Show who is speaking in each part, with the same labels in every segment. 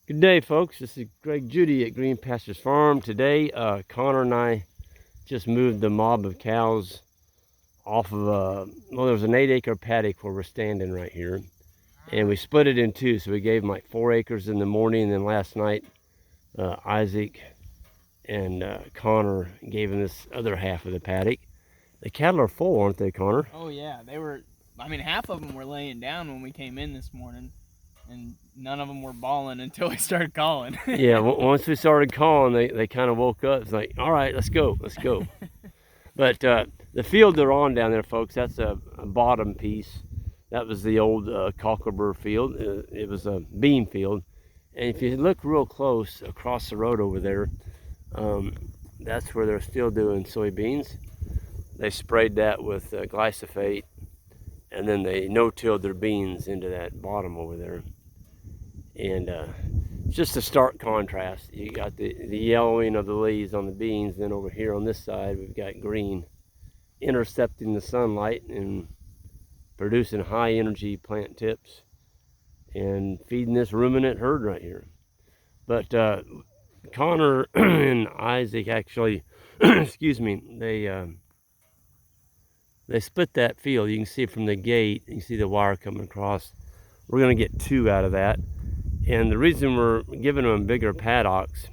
Speaker 1: Good day, folks. This is Greg Judy at Green Pastures Farm. Today, Connor and I just moved the mob of cows off of well, there was an 8-acre paddock where we're standing right here, and we split it in two. So we gave them like 4 acres in the morning, and then last night, Isaac and Connor gave them this other half of the paddock. The cattle are full, aren't they, Connor?
Speaker 2: Oh yeah, they were. I mean, half of them were laying down when we came in this morning, and none of them were bawling until we started calling.
Speaker 1: Yeah, once we started calling, they kind of woke up. It's like, all right, let's go. But the field they're on down there, folks, that's a bottom piece. That was the old cocklebur field. It was a bean field. And if you look real close across the road over there, that's where they're still doing soybeans. They sprayed that with glyphosate, and then they no-tilled their beans into that bottom over there. And just a stark contrast. You got the yellowing of the leaves on the beans, then over here on this side we've got green, intercepting the sunlight and producing high energy plant tips and feeding this ruminant herd right here. But Connor and Isaac actually, excuse me, they split that field. You can see from the gate, you can see the wire coming across. We're gonna get 2 out of that. And the reason we're giving them bigger paddocks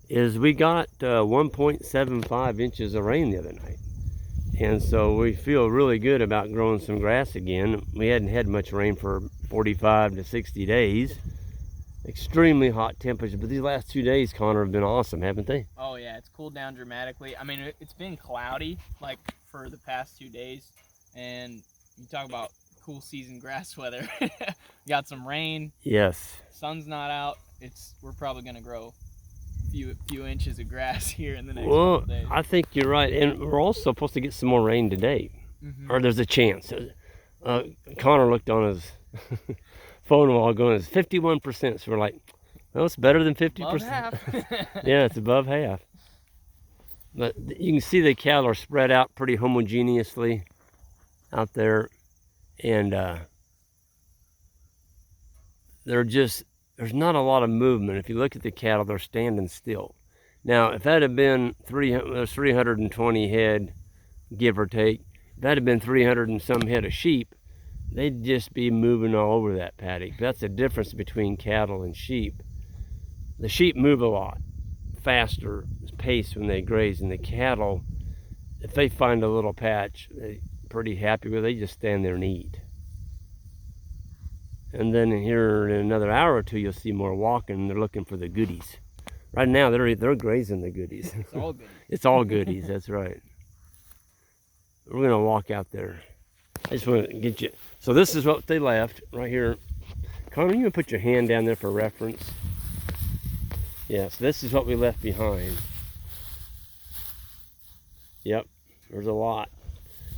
Speaker 1: is we got 1.75 inches of rain the other night. And so we feel really good about growing some grass again. We hadn't had much rain for 45 to 60 days. Extremely hot temperatures, but these last 2 days, Connor, have been awesome, haven't they?
Speaker 2: Oh yeah, it's cooled down dramatically. I mean, it's been cloudy like for the past 2 days, and you talk about cool season grass weather. Got some rain.
Speaker 1: Yes.
Speaker 2: Sun's not out. We're probably gonna grow a few inches of grass here in the next couple days.
Speaker 1: I think you're right, and we're also supposed to get some more rain today, or there's a chance. Connor looked on his phone a while ago, and it's 51%. So we're like, well, it's better than 50%.
Speaker 2: Above half.
Speaker 1: Yeah, it's above half. But you can see the cattle are spread out pretty homogeneously out there, and there's not a lot of movement. If you look at the cattle, they're standing still. Now, if that had been 320 head, give or take, if that had been 300 and some head of sheep, they'd just be moving all over that paddock. That's the difference between cattle and sheep. The sheep move a lot faster pace when they graze, and the cattle, if they find a little patch they're pretty happy with, they just stand there and eat. And then here in another hour or two, you'll see more walking. They're looking for the goodies. Right now, they're grazing the goodies.
Speaker 2: It's all goodies.
Speaker 1: It's all goodies. That's right. We're gonna walk out there. I just want to get you. So this is what they left right here. Connor, you can put your hand down there for reference. Yes, this is what we left behind. Yep, there's a lot.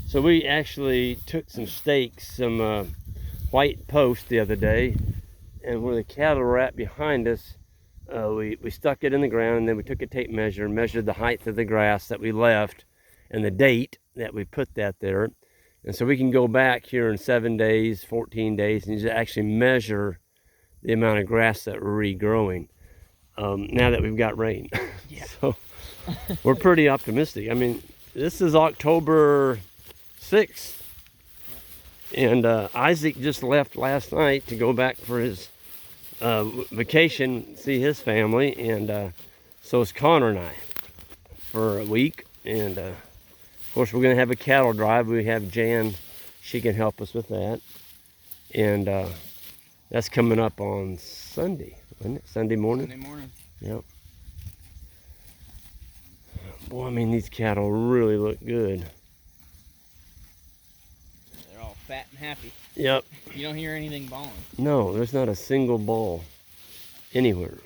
Speaker 1: So we actually took some stakes, some white post the other day, and where the cattle were at behind us, we stuck it in the ground, and then we took a tape measure and measured the height of the grass that we left and the date that we put that there. And so we can go back here in 7 days, 14 days, and just actually measure the amount of grass that we're regrowing now that we've got rain.
Speaker 2: Yeah.
Speaker 1: So we're pretty optimistic. I mean, this is October 6th. And Isaac just left last night to go back for his vacation, see his family, and so is Connor and I for a week. And of course, we're going to have a cattle drive. We have Jan; she can help us with that, and that's coming up on Sunday, isn't it? Sunday morning.
Speaker 2: Sunday morning.
Speaker 1: Yep. Boy, I mean, these cattle really look good.
Speaker 2: Fat and happy.
Speaker 1: Yep.
Speaker 2: You don't hear anything bawling.
Speaker 1: No, there's not a single ball anywhere.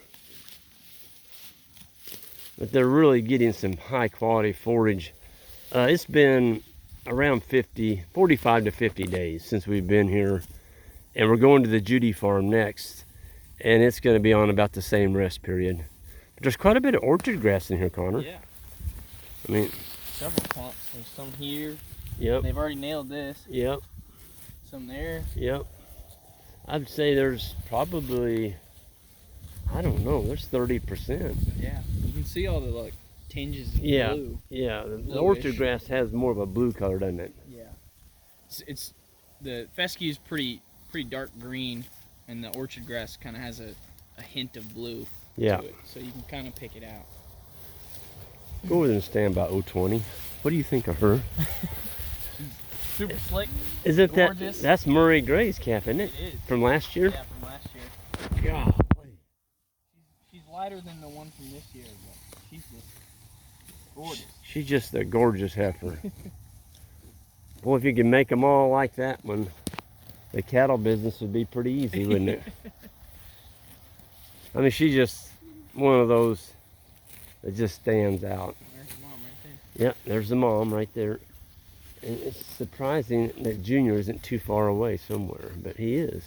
Speaker 1: But they're really getting some high quality forage. It's been around 45 to 50 days since we've been here, and we're going to the Judy farm next, and it's going to be on about the same rest period. But there's quite a bit of orchard grass in here, Connor.
Speaker 2: Yeah.
Speaker 1: I mean,
Speaker 2: several clumps. There's some here.
Speaker 1: Yep.
Speaker 2: They've already nailed this.
Speaker 1: Yep.
Speaker 2: Some there.
Speaker 1: Yep. I'd say there's probably I don't know. There's 30%.
Speaker 2: Yeah, you can see all the like tinges of
Speaker 1: Yeah,
Speaker 2: blue.
Speaker 1: yeah. The
Speaker 2: Bluish.
Speaker 1: orchard grass has more of a blue color, doesn't it?
Speaker 2: Yeah, it's the fescue is pretty dark green, and the orchard grass kind of has a hint of blue.
Speaker 1: Yeah.
Speaker 2: To it, so you can kind of pick it out.
Speaker 1: Go over there and stand by 020. What do you think of her?
Speaker 2: Super slick.
Speaker 1: Isn't
Speaker 2: gorgeous.
Speaker 1: That's Murray Gray's calf, isn't it?
Speaker 2: It is.
Speaker 1: From last year?
Speaker 2: Yeah, from last year.
Speaker 1: God.
Speaker 2: She's lighter than the one from this year, but she's just gorgeous.
Speaker 1: She's just a gorgeous heifer. Boy, if you could make them all like that one, the cattle business would be pretty easy, wouldn't it? I mean, she's just one of those that just stands out.
Speaker 2: There's the mom right there.
Speaker 1: Yep, there's the mom right there. And it's surprising that Junior isn't too far away somewhere, but he is.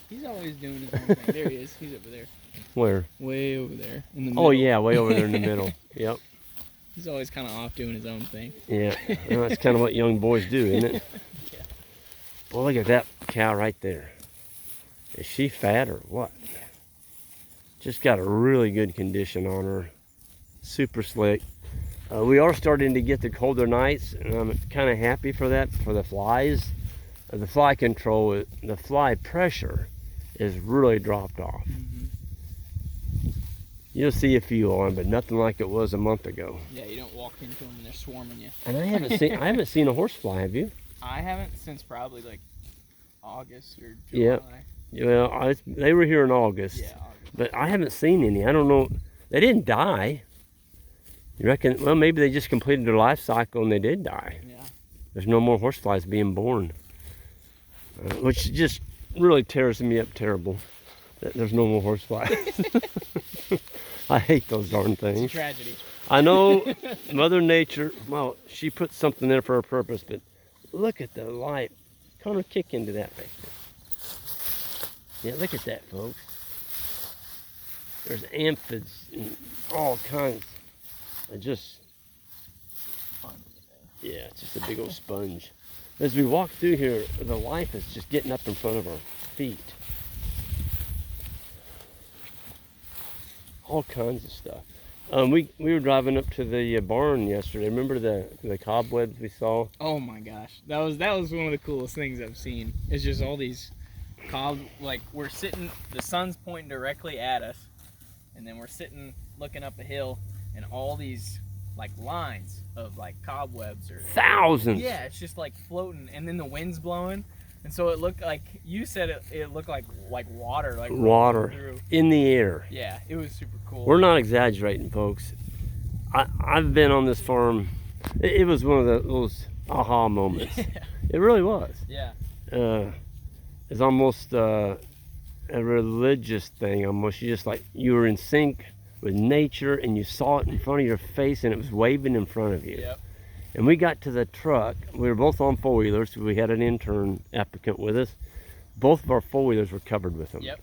Speaker 2: He's always doing his own thing. There he is. He's over there.
Speaker 1: Where?
Speaker 2: Way over there in the middle.
Speaker 1: Oh yeah, way over there in the middle. Yep.
Speaker 2: He's always kind of off doing his own thing.
Speaker 1: Yeah, well, that's kind of what young boys do, isn't it?
Speaker 2: Yeah.
Speaker 1: Well, look at that cow right there. Is she fat or what? Just got a really good condition on her. Super slick. We are starting to get the colder nights, and I'm kind of happy for that, for the flies. The fly control, the fly pressure is really dropped off.
Speaker 2: Mm-hmm.
Speaker 1: You'll see a few on, but nothing like it was a month ago.
Speaker 2: Yeah, you don't walk into them and they're swarming you.
Speaker 1: And I haven't seen a horsefly, have you?
Speaker 2: I haven't since probably like August or
Speaker 1: Yep.
Speaker 2: July.
Speaker 1: Well, they were here in August,
Speaker 2: Yeah, August.
Speaker 1: but I haven't seen any. I don't know. They didn't die. You reckon? Well, maybe they just completed their life cycle and they did die.
Speaker 2: Yeah.
Speaker 1: There's no more horseflies being born, which just really tears me up terrible. That there's no more horseflies. I hate those darn things.
Speaker 2: It's a tragedy.
Speaker 1: I know Mother Nature, well, she put something there for a purpose, but look at the light. Kind of kick into that right there. Yeah, look at that, folks. There's amphids and all kinds. Yeah, it's just a big old sponge. As we walk through here, the life is just getting up in front of our feet. All kinds of stuff. We were driving up to the barn yesterday. Remember the cobwebs we saw?
Speaker 2: Oh my gosh, that was one of the coolest things I've seen. It's just all these like we're sitting, the sun's pointing directly at us, and then we're sitting looking up a hill, and all these like lines of like cobwebs or
Speaker 1: thousands.
Speaker 2: Yeah, it's just like floating, and then the wind's blowing, and so it looked like, you said it looked like water, like
Speaker 1: water
Speaker 2: through.
Speaker 1: In the air.
Speaker 2: Yeah, it was super cool.
Speaker 1: We're not exaggerating, folks. I've been on this farm. It was one of those aha moments.
Speaker 2: Yeah.
Speaker 1: It really was.
Speaker 2: Yeah.
Speaker 1: It's almost a religious thing. Almost, you were in sync with nature, and you saw it in front of your face, and it was waving in front of you.
Speaker 2: Yep.
Speaker 1: And we got to the truck. We were both on four-wheelers. So we had an intern applicant with us. Both of our four-wheelers were covered with them.
Speaker 2: Yep.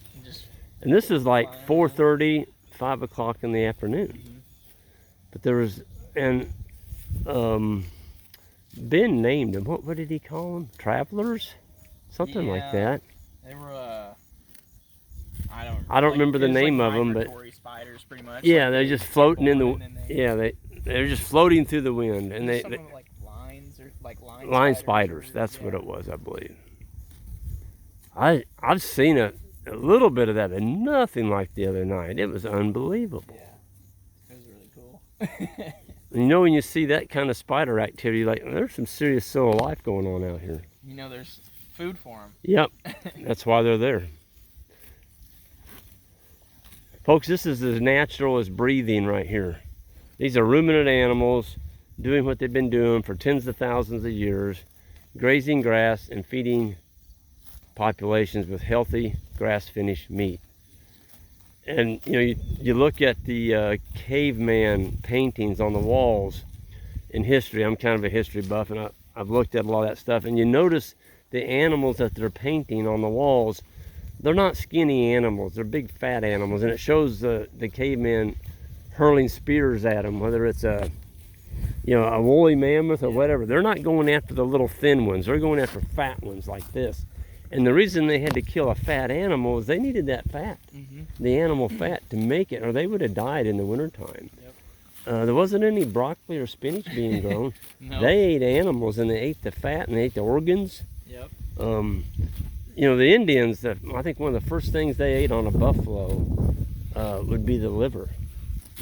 Speaker 1: And this is like 4:30, 5 o'clock in the afternoon.
Speaker 2: Mm-hmm.
Speaker 1: But there was, and Ben named them. What did he call them? Travelers? Something like that.
Speaker 2: They were, I don't
Speaker 1: like, remember the name of them, but
Speaker 2: spiders, pretty much.
Speaker 1: Yeah,
Speaker 2: like
Speaker 1: they're just floating in the. Yeah, they're just floating through the wind, and they
Speaker 2: like lines or like
Speaker 1: line spiders. That's what it was, I believe. I've seen a little bit of that, but nothing like the other night. It was unbelievable.
Speaker 2: Yeah, it was really cool.
Speaker 1: You know, when you see that kind of spider activity, like, there's some serious soul of life going on out here.
Speaker 2: You know, there's food for them.
Speaker 1: Yep, that's why they're there. Folks, this is as natural as breathing right here. These are ruminant animals doing what they've been doing for tens of thousands of years, grazing grass and feeding populations with healthy grass-finished meat. And you know, you look at the caveman paintings on the walls in history. I'm kind of a history buff, and I've looked at a lot of that stuff, and you notice the animals that they're painting on the walls, they're not skinny animals, they're big fat animals, and it shows the cavemen hurling spears at them, whether it's a woolly mammoth or whatever. They're not going after the little thin ones, they're going after fat ones like this. And the reason they had to kill a fat animal is they needed that fat, the animal fat, to make it, or they would have died in the wintertime. Yep. There wasn't any broccoli or spinach being grown.
Speaker 2: No.
Speaker 1: They ate animals, and they ate the fat, and they ate the organs.
Speaker 2: Yep.
Speaker 1: You know, the Indians, I think one of the first things they ate on a buffalo would be the liver.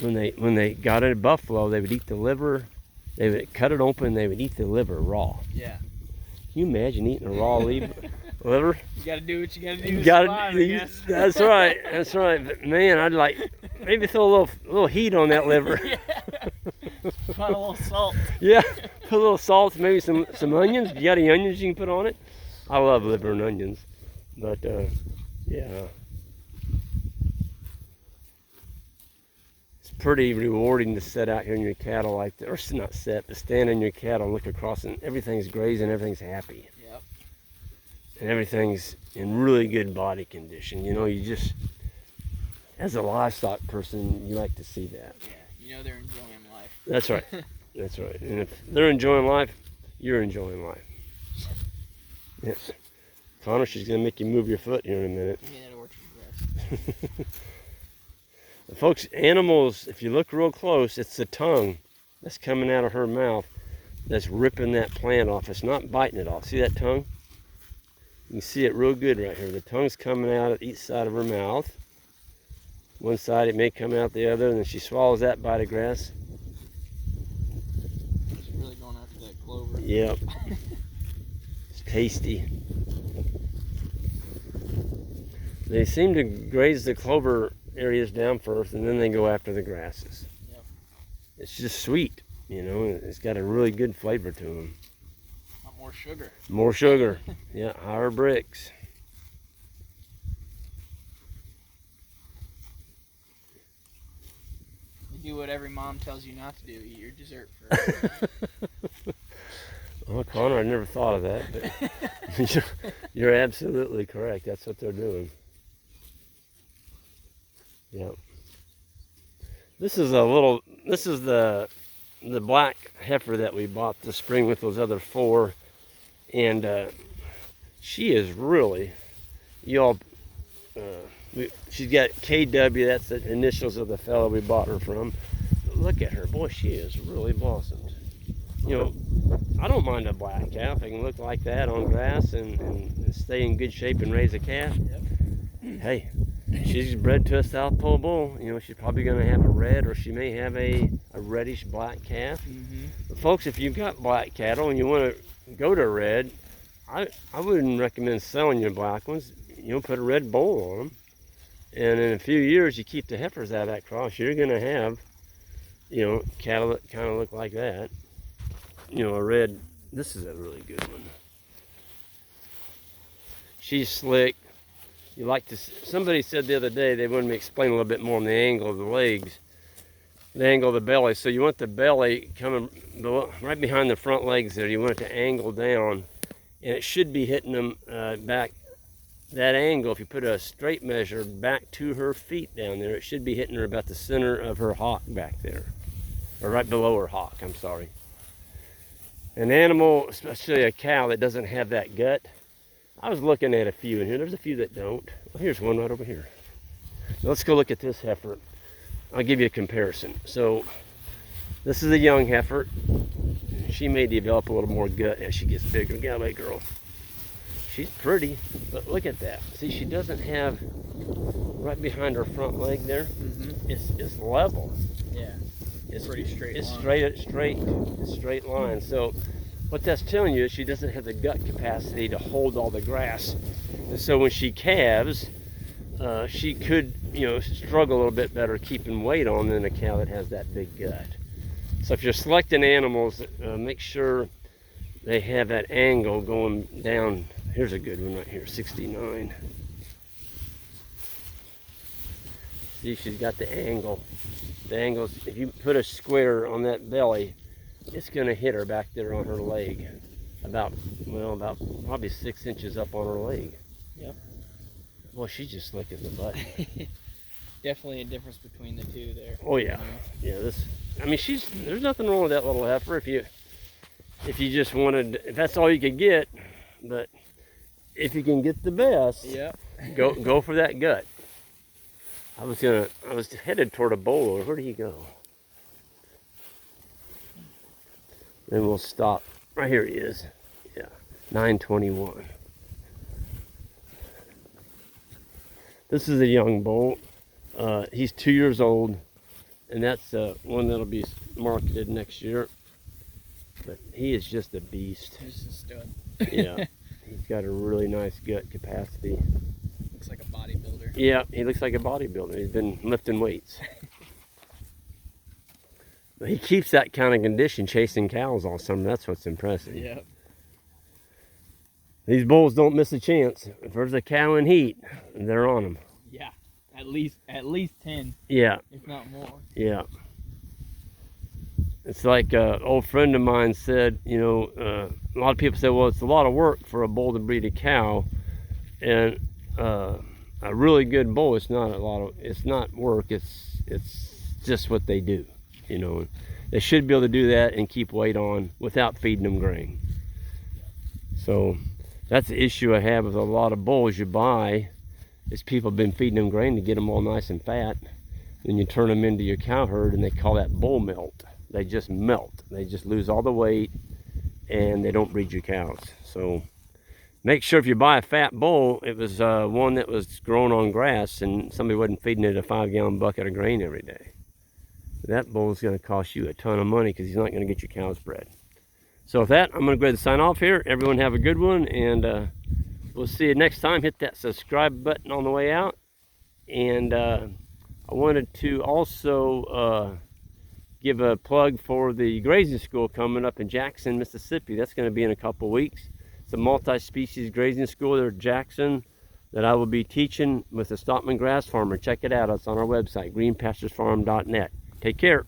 Speaker 1: When they got a buffalo, they would eat the liver. They would cut it open, and they would eat the liver raw.
Speaker 2: Yeah.
Speaker 1: Can you imagine eating a raw liver? You
Speaker 2: gotta do what you gotta do.
Speaker 1: That's right. That's right. But man, I'd like maybe throw a little heat on that liver.
Speaker 2: Yeah. Put a little salt.
Speaker 1: Yeah, put a little salt, maybe some onions. You got any onions you can put on it? I love liver and onions, but yeah, it's pretty rewarding to sit out here in your cattle like that, or not sit, but stand in your cattle and look across, and everything's grazing, everything's happy.
Speaker 2: Yep.
Speaker 1: And everything's in really good body condition. You know, you just, as a livestock person, you like to see that.
Speaker 2: Yeah, you know they're enjoying life.
Speaker 1: That's right. That's right. And if they're enjoying life, you're enjoying life. Yes. Connor, she's going to make you move your foot here in a minute.
Speaker 2: Yeah, that orchard grass.
Speaker 1: Folks, animals, if you look real close, it's the tongue that's coming out of her mouth that's ripping that plant off. It's not biting it off. See that tongue? You can see it real good right here. The tongue's coming out at each side of her mouth. One side, it may come out the other, and then she swallows that bite of grass.
Speaker 2: She's really going after that clover.
Speaker 1: Yep. Tasty. They seem to graze the clover areas down first, and then they go after the grasses.
Speaker 2: Yep.
Speaker 1: It's just sweet, you know. It's got a really good flavor to them.
Speaker 2: More sugar.
Speaker 1: More sugar. Yeah, higher bricks.
Speaker 2: You do what every mom tells you not to do. Eat your dessert first.
Speaker 1: Oh, Connor, I never thought of that, but you're absolutely correct. That's what they're doing. Yep. This is the black heifer that we bought this spring with those other four, and she is really, she's got KW. That's the initials of the fellow we bought her from. Look at her, boy, she is really blossomed. You know, I don't mind a black calf. They can look like that on grass and stay in good shape and raise a calf. Yep. Hey, she's bred to a South Pole bull. You know, she's probably going to have a red, or she may have a reddish black calf. But folks, if you've got black cattle and you want to go to red, I wouldn't recommend selling your black ones. You know, put a red bull on them. And in a few years, you keep the heifers out of that cross, you're going to have, you know, cattle that kind of look like that. You know, a red, this is a really good one. She's slick. You like to, somebody said the other day they wanted me to explain a little bit more on the angle of the legs, the angle of the belly. So you want the belly coming right behind the front legs there. You want it to angle down, and it should be hitting them back. That angle, if you put a straight measure back to her feet down there, it should be hitting her about the center of her hock back there, or right below her hock, I'm sorry. An animal, especially a cow that doesn't have that gut, I was looking at a few in here. There's a few that don't. Well, here's one right over here. Now let's go look at this heifer. I'll give you a comparison. So this is a young heifer. She may develop a little more gut as she gets bigger. Get away, girl. She's pretty, but look at that. See, she doesn't have, right behind her front leg there, it's level.
Speaker 2: Yeah.
Speaker 1: It's
Speaker 2: pretty straight.
Speaker 1: It's
Speaker 2: line.
Speaker 1: straight line. So what that's telling you is she doesn't have the gut capacity to hold all the grass. And so when she calves, she could, you know, struggle a little bit better keeping weight on than a cow that has that big gut. So if you're selecting animals, make sure they have that angle going down. Here's a good one right here, 69. See, she's got the angle. The angles, if you put a square on that belly, it's going to hit her back there on her leg. About probably 6 inches up on her leg.
Speaker 2: Yep.
Speaker 1: Boy, she's just licking the butt.
Speaker 2: Definitely a difference between the two there.
Speaker 1: Oh yeah. Yeah, I mean, there's nothing wrong with that little heifer if you just wanted, if that's all you could get. But if you can get the best,
Speaker 2: Yep.
Speaker 1: go for that gut. I was headed toward a bowler. Where did he go? Then we'll stop. Right here he is. Yeah, 921. This is a young bull. He's 2 years old, and that's one that'll be marketed next year. But he is just a beast.
Speaker 2: He's a stud.
Speaker 1: Yeah, he's got a really nice gut capacity.
Speaker 2: Looks like a bodybuilder.
Speaker 1: Yeah, he looks like a bodybuilder. He's been lifting weights. But he keeps that kind of condition chasing cows all summer. That's what's impressive.
Speaker 2: Yep.
Speaker 1: These bulls don't miss a chance. If there's a cow in heat, they're on them.
Speaker 2: Yeah. At least 10,
Speaker 1: Yeah,
Speaker 2: if not more.
Speaker 1: yeah. It's like an old friend of mine said, you know, a lot of people say, well, it's a lot of work for a bull to breed a cow. And a really good bull, it's not work, it's just what they do. You know, they should be able to do that and keep weight on without feeding them grain. So that's the issue I have with a lot of bulls you buy, is people have been feeding them grain to get them all nice and fat. Then you turn them into your cow herd and they call that bull melt. They just melt. They just lose all the weight and they don't breed your cows. So make sure if you buy a fat bull, it was one that was grown on grass and somebody wasn't feeding it a 5-gallon bucket of grain every day. That bull is going to cost you a ton of money because he's not going to get your cows bred. So with that, I'm going to go ahead and sign off here. Everyone have a good one, and we'll see you next time. Hit that subscribe button on the way out. And I wanted to also give a plug for the grazing school coming up in Jackson, Mississippi. That's going to be in a couple weeks. It's a multi-species grazing school there at Jackson that I will be teaching with a Stockman grass farmer. Check it out. It's on our website, greenpasturesfarm.net. Take care.